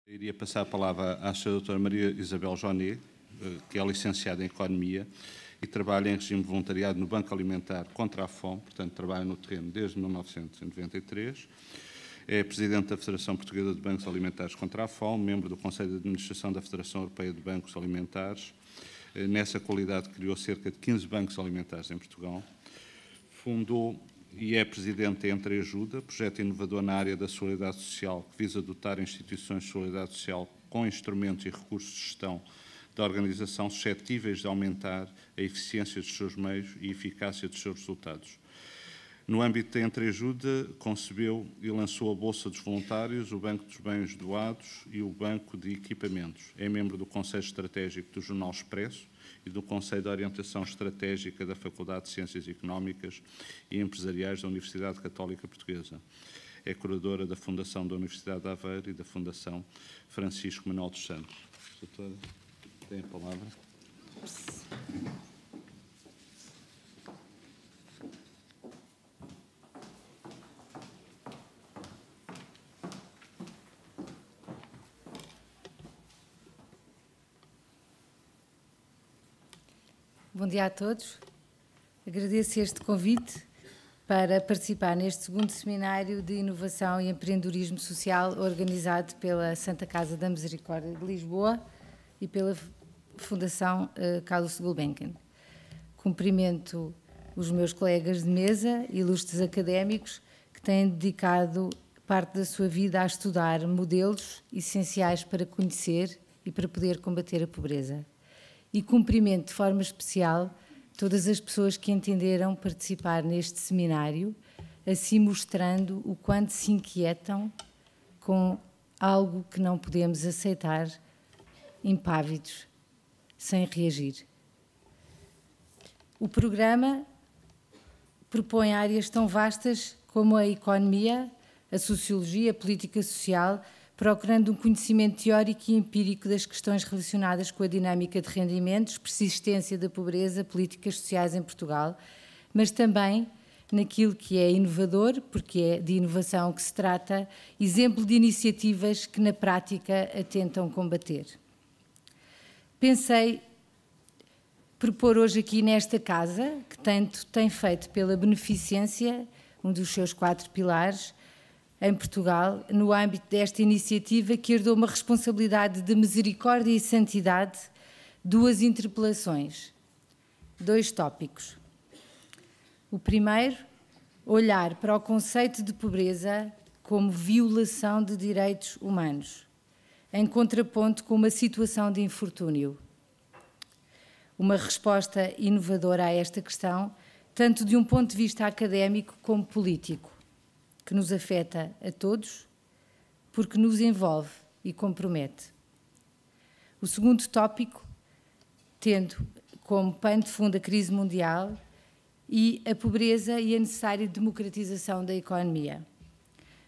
Iria passar a palavra à Sra. Doutora Maria Isabel Jonet, que é licenciada em Economia e trabalha em regime de voluntariado no Banco Alimentar contra a Fome, portanto trabalha no terreno desde 1993. É Presidente da Federação Portuguesa de Bancos Alimentares contra a Fome, membro do Conselho de Administração da Federação Europeia de Bancos Alimentares. Nessa qualidade criou cerca de 15 bancos alimentares em Portugal. Fundou e é Presidente da Entreajuda, projeto inovador na área da solidariedade social que visa dotar instituições de solidariedade social com instrumentos e recursos de gestão da organização suscetíveis de aumentar a eficiência dos seus meios e a eficácia dos seus resultados. No âmbito da Entreajuda, concebeu e lançou a Bolsa dos Voluntários, o Banco dos Bens Doados e o Banco de Equipamentos. É membro do Conselho Estratégico do Jornal Expresso e do Conselho de Orientação Estratégica da Faculdade de Ciências Económicas e Empresariais da Universidade Católica Portuguesa. É curadora da Fundação da Universidade de Aveiro e da Fundação Francisco Manuel dos Santos. Doutora, tem a palavra. Bom dia a todos. Agradeço este convite para participar neste segundo seminário de inovação e empreendedorismo social organizado pela Santa Casa da Misericórdia de Lisboa e pela Fundação Carlos Gulbenkian. Cumprimento os meus colegas de mesa, ilustres académicos, que têm dedicado parte da sua vida a estudar modelos essenciais para conhecer e para poder combater a pobreza. E cumprimento de forma especial todas as pessoas que entenderam participar neste seminário, assim mostrando o quanto se inquietam com algo que não podemos aceitar, impávidos, sem reagir. O programa propõe áreas tão vastas como a economia, a sociologia, a política social, procurando um conhecimento teórico e empírico das questões relacionadas com a dinâmica de rendimentos, persistência da pobreza, políticas sociais em Portugal, mas também naquilo que é inovador, porque é de inovação que se trata, exemplo de iniciativas que na prática a tentam combater. Pensei propor hoje aqui nesta casa, que tanto tem feito pela beneficência, um dos seus 4 pilares, em Portugal, no âmbito desta iniciativa que herdou uma responsabilidade de misericórdia e santidade, 2 interpelações, 2 tópicos. O primeiro, olhar para o conceito de pobreza como violação de direitos humanos, em contraponto com uma situação de infortúnio. Uma resposta inovadora a esta questão, tanto de um ponto de vista académico como político, que nos afeta a todos, porque nos envolve e compromete. O segundo tópico, tendo como pano de fundo a crise mundial e a pobreza e a necessária democratização da economia,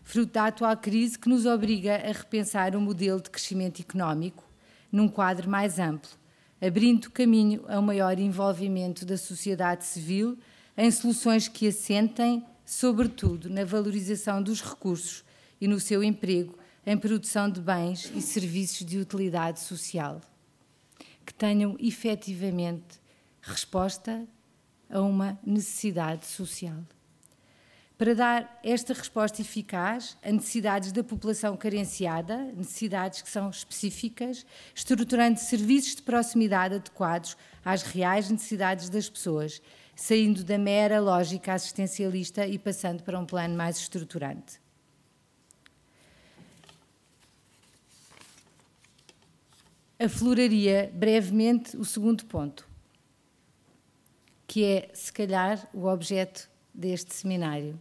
fruto da atual crise que nos obriga a repensar o modelo de crescimento económico num quadro mais amplo, abrindo caminho a um maior envolvimento da sociedade civil em soluções que assentem sobretudo na valorização dos recursos e no seu emprego em produção de bens e serviços de utilidade social, que tenham efetivamente resposta a uma necessidade social. Para dar esta resposta eficaz a necessidades da população carenciada, necessidades que são específicas, estruturando serviços de proximidade adequados às reais necessidades das pessoas, saindo da mera lógica assistencialista e passando para um plano mais estruturante. Afloraria brevemente o segundo ponto, que é, se calhar, o objeto deste seminário,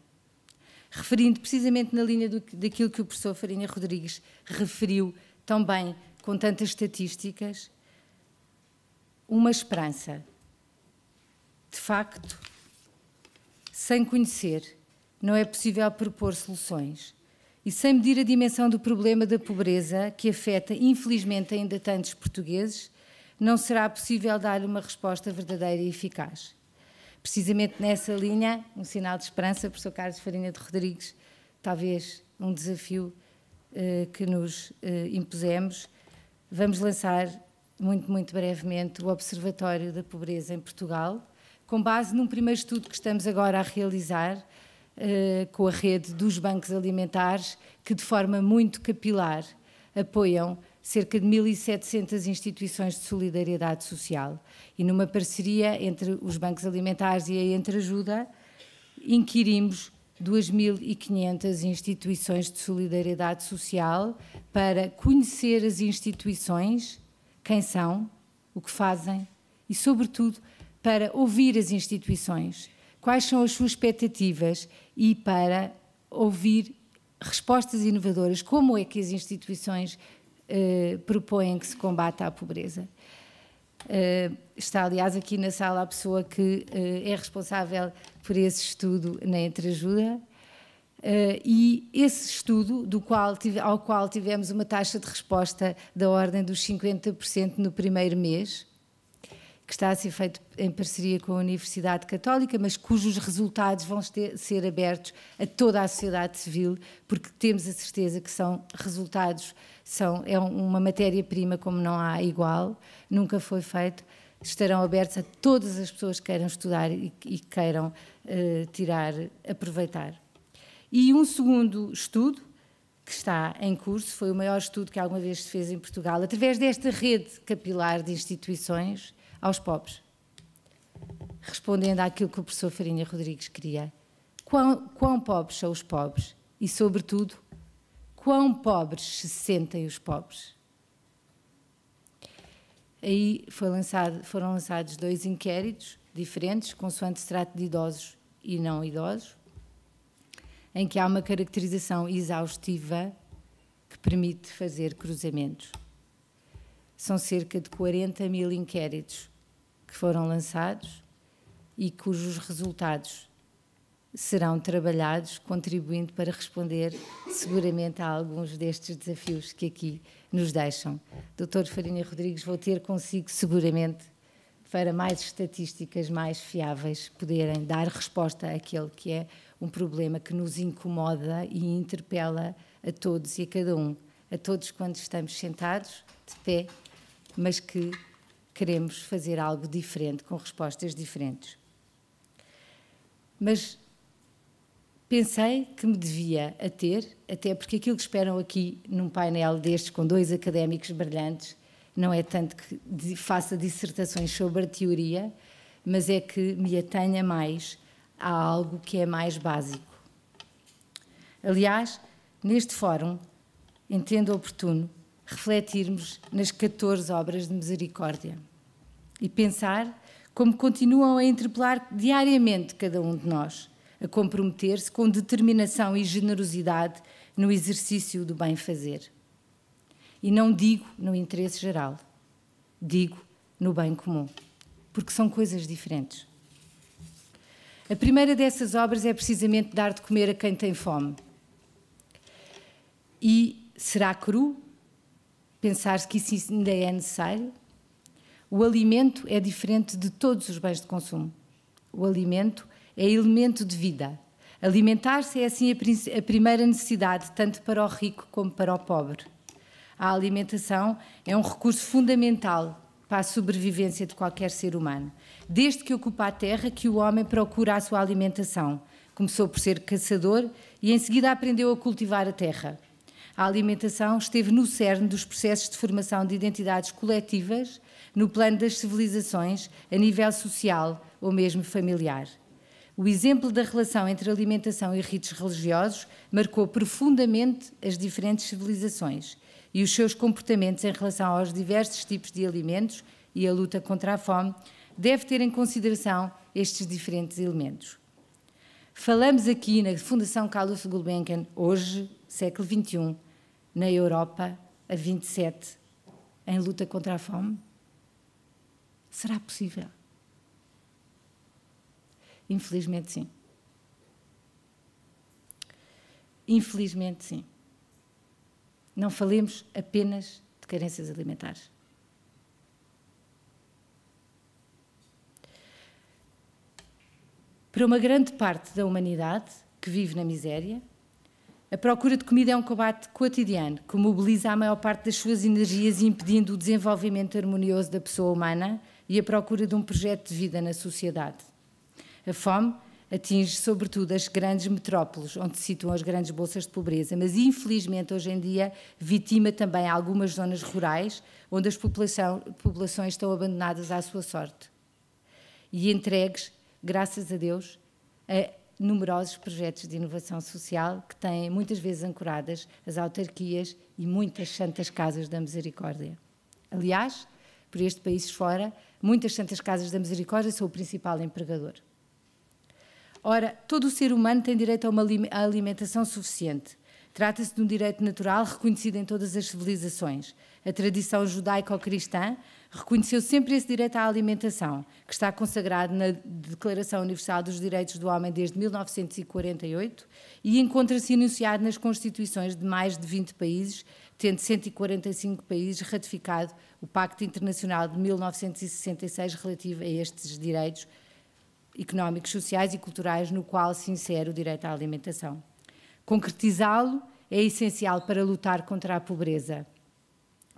referindo precisamente na linha daquilo que o professor Farinha Rodrigues referiu tão bem, com tantas estatísticas, uma esperança. De facto, sem conhecer, não é possível propor soluções. E sem medir a dimensão do problema da pobreza, que afeta, infelizmente, ainda tantos portugueses, não será possível dar uma resposta verdadeira e eficaz. Precisamente nessa linha, um sinal de esperança, professor Carlos Farinha de Rodrigues, talvez um desafio que nos impusemos, vamos lançar muito brevemente o Observatório da Pobreza em Portugal, com base num primeiro estudo que estamos agora a realizar com a rede dos bancos alimentares, que de forma muito capilar apoiam cerca de 1.700 instituições de solidariedade social. E numa parceria entre os bancos alimentares e a Entreajuda, inquirimos 2.500 instituições de solidariedade social para conhecer as instituições, quem são, o que fazem e, sobretudo, para ouvir as instituições, quais são as suas expectativas e para ouvir respostas inovadoras, como é que as instituições propõem que se combata a pobreza. Está, aliás, aqui na sala a pessoa que é responsável por esse estudo na Entreajuda, e esse estudo, ao qual tivemos uma taxa de resposta da ordem dos 50% no primeiro mês, que está a ser feito em parceria com a Universidade Católica, mas cujos resultados vão ser abertos a toda a sociedade civil, porque temos a certeza que são resultados, é uma matéria-prima como não há igual, nunca foi feito, estarão abertos a todas as pessoas que queiram estudar e queiram aproveitar. E um segundo estudo, que está em curso, foi o maior estudo que alguma vez se fez em Portugal, através desta rede capilar de instituições, aos pobres, respondendo àquilo que o professor Farinha Rodrigues queria. Quão pobres são os pobres e, sobretudo, quão pobres se sentem os pobres? Aí foram lançados 2 inquéritos diferentes, consoante se trata de idosos e não idosos, em que há uma caracterização exaustiva que permite fazer cruzamentos. São cerca de 40.000 inquéritos que foram lançados e cujos resultados serão trabalhados, contribuindo para responder seguramente a alguns destes desafios que aqui nos deixam. Dr. Farinha Rodrigues, vou ter consigo seguramente, para mais estatísticas mais fiáveis, poderem dar resposta àquele que é um problema que nos incomoda e interpela a todos e a cada um, a todos quando estamos sentados, de pé, mas que queremos fazer algo diferente, com respostas diferentes. Mas pensei que me devia ater, até porque aquilo que esperam aqui num painel destes, com 2 académicos brilhantes, não é tanto que faça dissertações sobre a teoria, mas é que me atenha mais a algo que é mais básico. Aliás, neste fórum, entendo oportuno refletirmos nas 14 obras de misericórdia e pensar como continuam a interpelar diariamente cada um de nós, a comprometer-se com determinação e generosidade no exercício do bem-fazer. E não digo no interesse geral, digo no bem comum, porque são coisas diferentes. A primeira dessas obras é precisamente dar de comer a quem tem fome. E será cru pensar-se que isso ainda é necessário? O alimento é diferente de todos os bens de consumo. O alimento é elemento de vida. Alimentar-se é, assim, a primeira necessidade, tanto para o rico como para o pobre. A alimentação é um recurso fundamental para a sobrevivência de qualquer ser humano. Desde que ocupa a terra que o homem procura a sua alimentação. Começou por ser caçador e em seguida aprendeu a cultivar a terra. A alimentação esteve no cerne dos processos de formação de identidades coletivas no plano das civilizações, a nível social ou mesmo familiar. O exemplo da relação entre alimentação e ritos religiosos marcou profundamente as diferentes civilizações e os seus comportamentos em relação aos diversos tipos de alimentos e a luta contra a fome deve ter em consideração estes diferentes elementos. Falamos aqui na Fundação Calouste Gulbenkian, hoje, século XXI, na Europa, a 27, em luta contra a fome? Será possível? Infelizmente, sim. Infelizmente, sim. Não falemos apenas de carências alimentares. Para uma grande parte da humanidade que vive na miséria, A procura de comida é um combate cotidiano que mobiliza a maior parte das suas energias, impedindo o desenvolvimento harmonioso da pessoa humana e a procura de um projeto de vida na sociedade. A fome atinge sobretudo as grandes metrópoles, onde se situam as grandes bolsas de pobreza, mas infelizmente hoje em dia vitima também algumas zonas rurais, onde as populações estão abandonadas à sua sorte e entregues, graças a Deus, a numerosos projetos de inovação social que têm muitas vezes ancoradas as autarquias e muitas santas casas da misericórdia. Aliás, por este país fora, muitas santas casas da misericórdia são o principal empregador. Ora, todo o ser humano tem direito a uma alimentação suficiente. Trata-se de um direito natural reconhecido em todas as civilizações. A tradição judaico-cristã reconheceu sempre esse direito à alimentação, que está consagrado na Declaração Universal dos Direitos do Homem desde 1948 e encontra-se enunciado nas constituições de mais de 20 países, tendo 145 países ratificado o Pacto Internacional de 1966 relativo a estes direitos económicos, sociais e culturais, no qual se insere o direito à alimentação. Concretizá-lo é essencial para lutar contra a pobreza.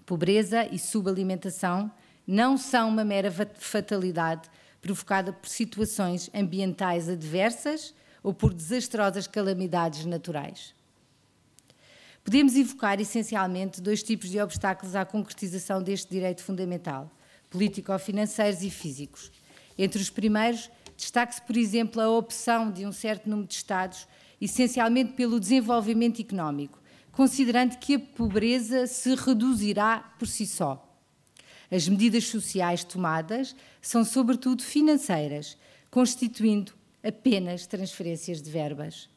Pobreza e subalimentação não são uma mera fatalidade provocada por situações ambientais adversas ou por desastrosas calamidades naturais. Podemos evocar essencialmente dois tipos de obstáculos à concretização deste direito fundamental, político-financeiros e físicos. Entre os primeiros, destaque-se, por exemplo, a opção de um certo número de Estados, essencialmente pelo desenvolvimento económico, considerando que a pobreza se reduzirá por si só. As medidas sociais tomadas são, sobretudo, financeiras, constituindo apenas transferências de verbas.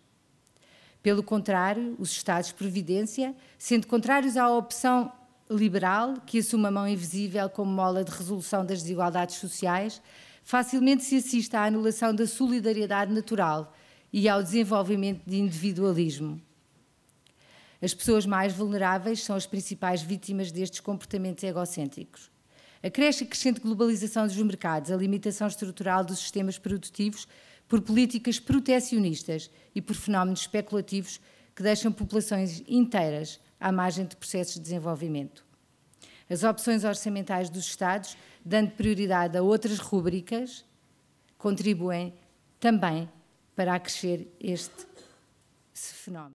Pelo contrário, os Estados de Providência, sendo contrários à opção liberal, que assume a mão invisível como mola de resolução das desigualdades sociais, facilmente se assiste à anulação da solidariedade natural e ao desenvolvimento de individualismo. As pessoas mais vulneráveis são as principais vítimas destes comportamentos egocêntricos. A crescente globalização dos mercados, a limitação estrutural dos sistemas produtivos por políticas protecionistas e por fenómenos especulativos que deixam populações inteiras à margem de processos de desenvolvimento. As opções orçamentais dos Estados, dando prioridade a outras rúbricas, contribuem também para acrescer este fenómeno.